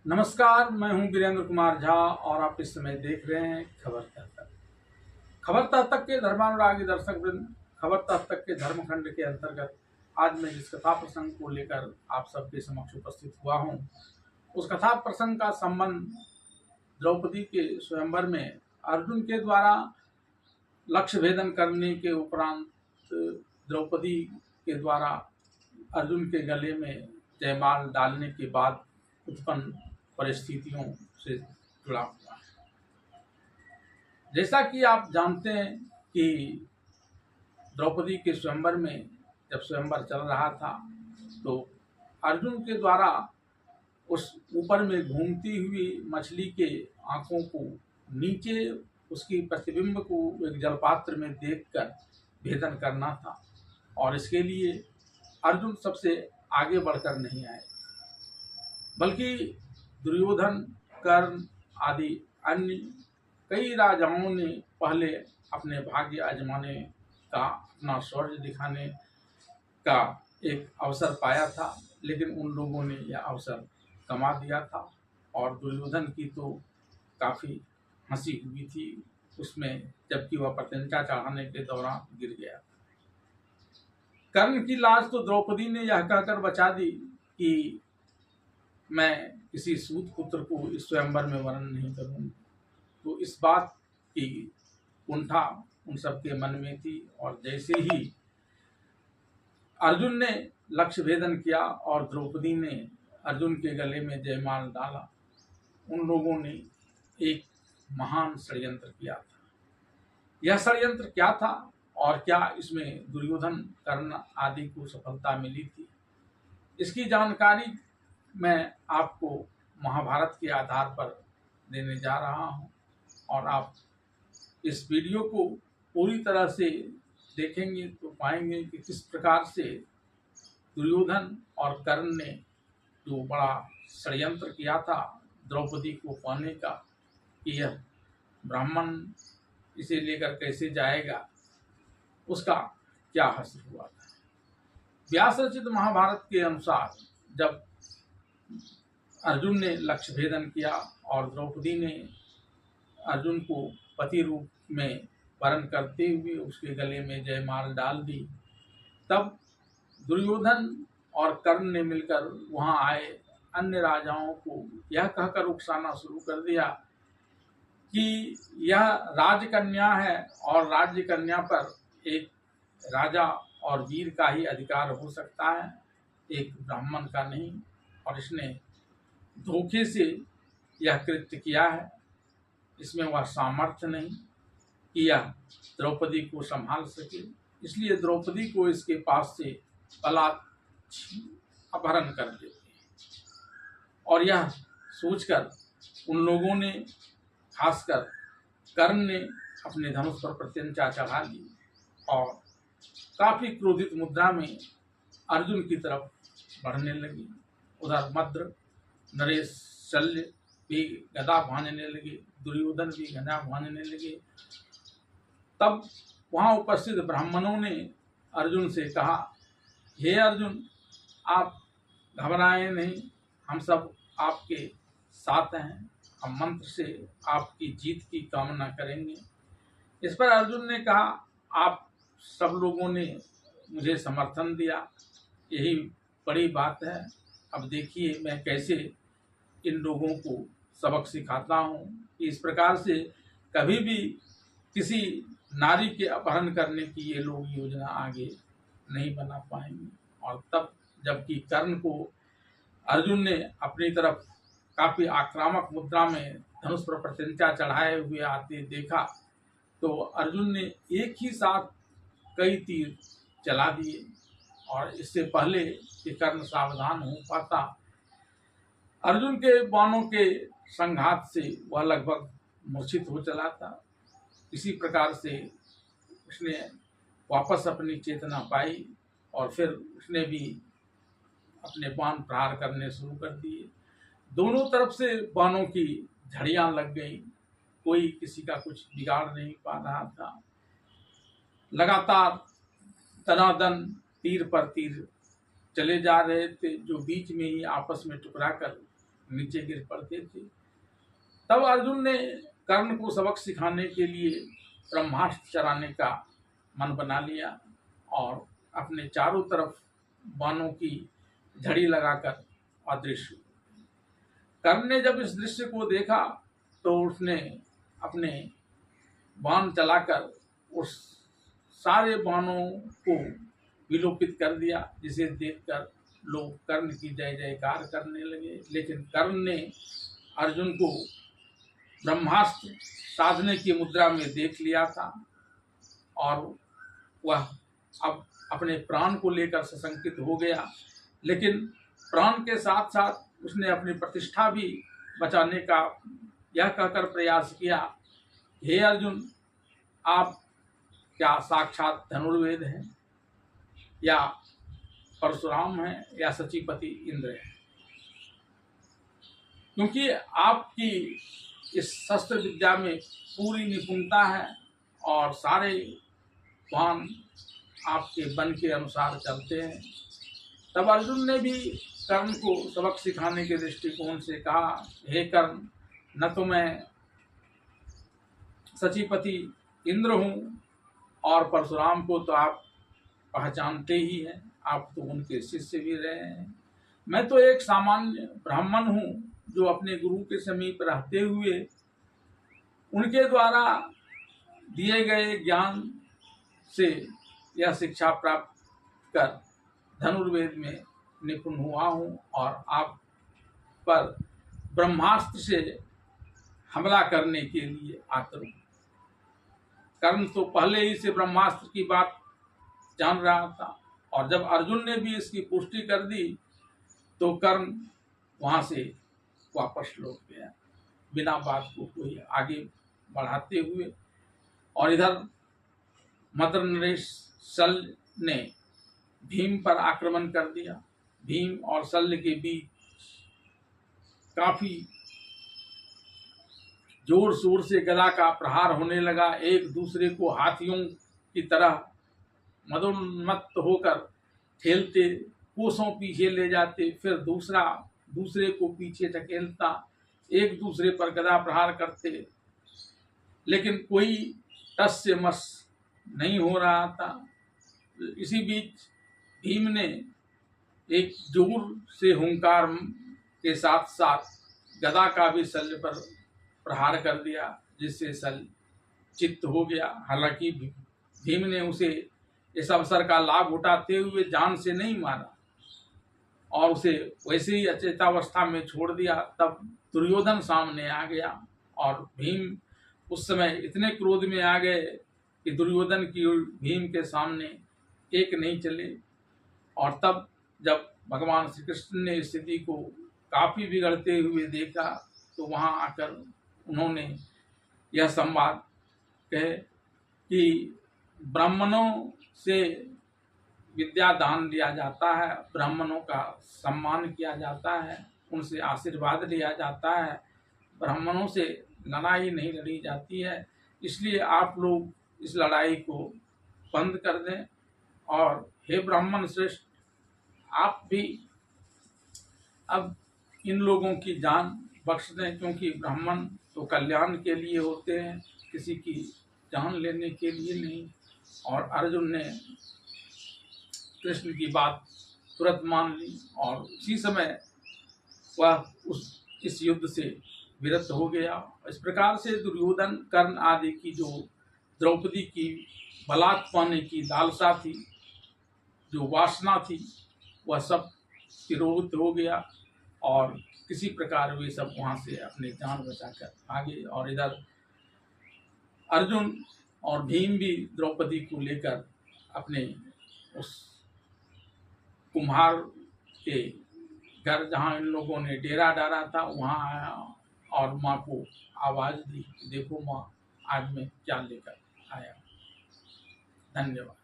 नमस्कार, मैं हूं वीरेंद्र कुमार झा और आप इस समय देख रहे हैं खबर तक तक। खबर तक तक के धर्मानुरागी दर्शक वृंद, खबर तक तक के धर्मखंड के अंतर्गत आज मैं जिस कथा प्रसंग को लेकर आप सबके समक्ष उपस्थित हुआ हूं, उस कथा प्रसंग का संबंध द्रौपदी के स्वयंवर में अर्जुन के द्वारा लक्ष्य भेदन करने के उपरांत द्रौपदी के द्वारा अर्जुन के गले में जयमाल डालने के बाद उत्पन्न परिस्थितियों से जुड़ा हुआ है। जैसा कि आप जानते हैं कि द्रौपदी के स्वयंवर में जब स्वयंवर चल रहा था तो अर्जुन के द्वारा उस ऊपर में घूमती हुई मछली के आंखों को नीचे उसकी प्रतिबिंब को एक जलपात्र में देखकर भेदन करना था और इसके लिए अर्जुन सबसे आगे बढ़कर नहीं आए, बल्कि दुर्योधन, कर्ण आदि अन्य कई राजाओं ने पहले अपने भाग्य आजमाने का, अपना शौर्य दिखाने का एक अवसर पाया था, लेकिन उन लोगों ने यह अवसर गंवा दिया था और दुर्योधन की तो काफ़ी हंसी हुई थी उसमें, जबकि वह प्रत्यंचा चढ़ाने के दौरान गिर गया। कर्ण की लाज तो द्रौपदी ने यह कहकर बचा दी कि मैं किसी सूत पुत्र को इस स्वयंवर में वर्ण नहीं करूंगी। तो इस बात की कुंठा उन सबके मन में थी और जैसे ही अर्जुन ने लक्ष्य भेदन किया और द्रौपदी ने अर्जुन के गले में जयमाल डाला, उन लोगों ने एक महान षड्यंत्र किया था। यह षड्यंत्र क्या था और क्या इसमें दुर्योधन, कर्ण आदि को सफलता मिली थी, इसकी जानकारी मैं आपको महाभारत के आधार पर देने जा रहा हूं और आप इस वीडियो को पूरी तरह से देखेंगे तो पाएंगे कि किस प्रकार से दुर्योधन और कर्ण ने जो बड़ा षड्यंत्र किया था द्रौपदी को पाने का, कि यह ब्राह्मण इसे लेकर कैसे जाएगा, उसका क्या हश्र हुआ था। व्यास रचित महाभारत के अनुसार जब अर्जुन ने लक्ष्य भेदन किया और द्रौपदी ने अर्जुन को पति रूप में वरण करते हुए उसके गले में जयमाल डाल दी, तब दुर्योधन और कर्ण ने मिलकर वहां आए अन्य राजाओं को यह कहकर उकसाना शुरू कर दिया कि यह राजकन्या है और राज्य कन्या पर एक राजा और वीर का ही अधिकार हो सकता है, एक ब्राह्मण का नहीं, और इसने धोखे से यह कृत्य किया है, इसमें वह सामर्थ्य नहीं कि यह द्रौपदी को संभाल सके, इसलिए द्रौपदी को इसके पास से अपहरण कर देते हैं। और यह सोचकर उन लोगों ने, खासकर कर्ण ने, अपने धनुष पर प्रत्यंचा चढ़ा ली और काफी क्रोधित मुद्रा में अर्जुन की तरफ बढ़ने लगी। उधर मद्र, नरेश, शल्य भी गदा भांजने लगे, दुर्योधन भी गदा भांजने लगे। तब वहां उपस्थित ब्राह्मणों ने अर्जुन से कहा, हे अर्जुन, आप घबराएं नहीं, हम सब आपके साथ हैं, हम मंत्र से आपकी जीत की कामना करेंगे। इस पर अर्जुन ने कहा, आप सब लोगों ने मुझे समर्थन दिया, यही बड़ी बात है। अब देखिए मैं कैसे इन लोगों को सबक सिखाता हूँ कि इस प्रकार से कभी भी किसी नारी के अपहरण करने की ये लोग योजना आगे नहीं बना पाएंगे। और तब जबकि कर्ण को अर्जुन ने अपनी तरफ काफी आक्रामक मुद्रा में धनुष पर प्रत्यंचा चढ़ाए हुए आते देखा, तो अर्जुन ने एक ही साथ कई तीर चला दिए और इससे पहले कि कर्ण सावधान हो पाता, अर्जुन के बाणों के संघात से वह लगभग मूर्छित हो चला था। इसी प्रकार से उसने वापस अपनी चेतना पाई और फिर उसने भी अपने बाण प्रहार करने शुरू कर दिए। दोनों तरफ से बाणों की झड़ियां लग गई, कोई किसी का कुछ बिगाड़ नहीं पा रहा था। लगातार तनादन तीर पर तीर चले जा रहे थे, जो बीच में ही आपस में टकरा कर नीचे गिर पड़ते थे। तब अर्जुन ने कर्ण को सबक सिखाने के लिए ब्रह्मास्त्र चलाने का मन बना लिया और अपने चारों तरफ बाणों की झड़ी लगाकर अदृश्य। कर्ण ने जब इस दृश्य को देखा तो उसने अपने बाण चलाकर उस सारे बाणों को विलोपित कर दिया, जिसे देखकर लोग कर्ण की जय जयकार करने लगे। लेकिन कर्ण ने अर्जुन को ब्रह्मास्त्र साधने की मुद्रा में देख लिया था और वह अब अपने प्राण को लेकर सशंकित हो गया। लेकिन प्राण के साथ साथ उसने अपनी प्रतिष्ठा भी बचाने का यह कहकर प्रयास किया, हे अर्जुन, आप क्या साक्षात धनुर्वेद हैं या परशुराम हैं या सचीपति इंद्र हैं? क्योंकि आपकी इस शस्त्र विद्या में पूरी निपुणता है और सारे बाण आपके बन के अनुसार चलते हैं। तब अर्जुन ने भी कर्ण को सबक सिखाने के दृष्टिकोण से कहा, हे कर्ण, न तो मैं सचीपति इंद्र हूँ और परशुराम को तो आप पहचानते ही हैं, आप तो उनके शिष्य भी रहे हैं। मैं तो एक सामान्य ब्राह्मण हूँ जो अपने गुरु के समीप रहते हुए उनके द्वारा दिए गए ज्ञान से यह शिक्षा प्राप्त कर धनुर्वेद में निपुण हुआ हूँ और आप पर ब्रह्मास्त्र से हमला करने के लिए आतुर हूँ। कर्ण तो पहले ही से ब्रह्मास्त्र की बात जान रहा था और जब अर्जुन ने भी इसकी पुष्टि कर दी तो कर्ण वहां से वापस लौट गया बिना बात को कोई आगे बढ़ाते हुए। और इधर मद्र नरेश शल्य ने भीम पर आक्रमण कर दिया। भीम और शल्य के बीच काफी जोर शोर से गदा का प्रहार होने लगा। एक दूसरे को हाथियों की तरह मदोन्मत्त होकर ठेलते, कोसों पीछे ले जाते, फिर दूसरे को पीछे धकेलता, एक दूसरे पर गदा प्रहार करते, लेकिन कोई टस से मस नहीं हो रहा था। इसी बीच भीम ने एक जोर से हुंकार के साथ साथ गदा का भी शल्य पर प्रहार कर दिया, जिससे शल्य चित्त हो गया। हालांकि भीम ने उसे इस अवसर का लाभ उठाते हुए जान से नहीं मारा और उसे वैसे ही अचेतावस्था में छोड़ दिया। तब दुर्योधन सामने आ गया और भीम उस समय इतने क्रोध में आ गए कि दुर्योधन की भीम के सामने एक नहीं चले। और तब जब भगवान श्री कृष्ण ने स्थिति को काफी बिगड़ते हुए देखा तो वहां आकर उन्होंने यह संवाद कहे कि ब्राह्मणों से विद्या दान लिया जाता है, ब्राह्मणों का सम्मान किया जाता है, उनसे आशीर्वाद लिया जाता है, ब्राह्मणों से लड़ाई नहीं लड़ी जाती है। इसलिए आप लोग इस लड़ाई को बंद कर दें और हे ब्राह्मण श्रेष्ठ, आप भी अब इन लोगों की जान बख्श दें, क्योंकि ब्राह्मण तो कल्याण के लिए होते हैं, किसी की जान लेने के लिए नहीं। और अर्जुन ने कृष्ण की बात तुरंत मान ली और उसी समय वह इस युद्ध से विरत हो गया। इस प्रकार से दुर्योधन, कर्ण आदि की जो द्रौपदी की बलात् पाने की लालसा थी, जो वासना थी, वह सब तिरोहित हो गया और किसी प्रकार वे सब वहां से अपने जान बचाकर भागे। और इधर अर्जुन और भीम भी द्रौपदी को लेकर अपने उस कुम्हार के घर, जहाँ इन लोगों ने डेरा डाला था, वहाँ आया और माँ को आवाज दी, देखो माँ, आज मैं क्या लेकर आया। धन्यवाद।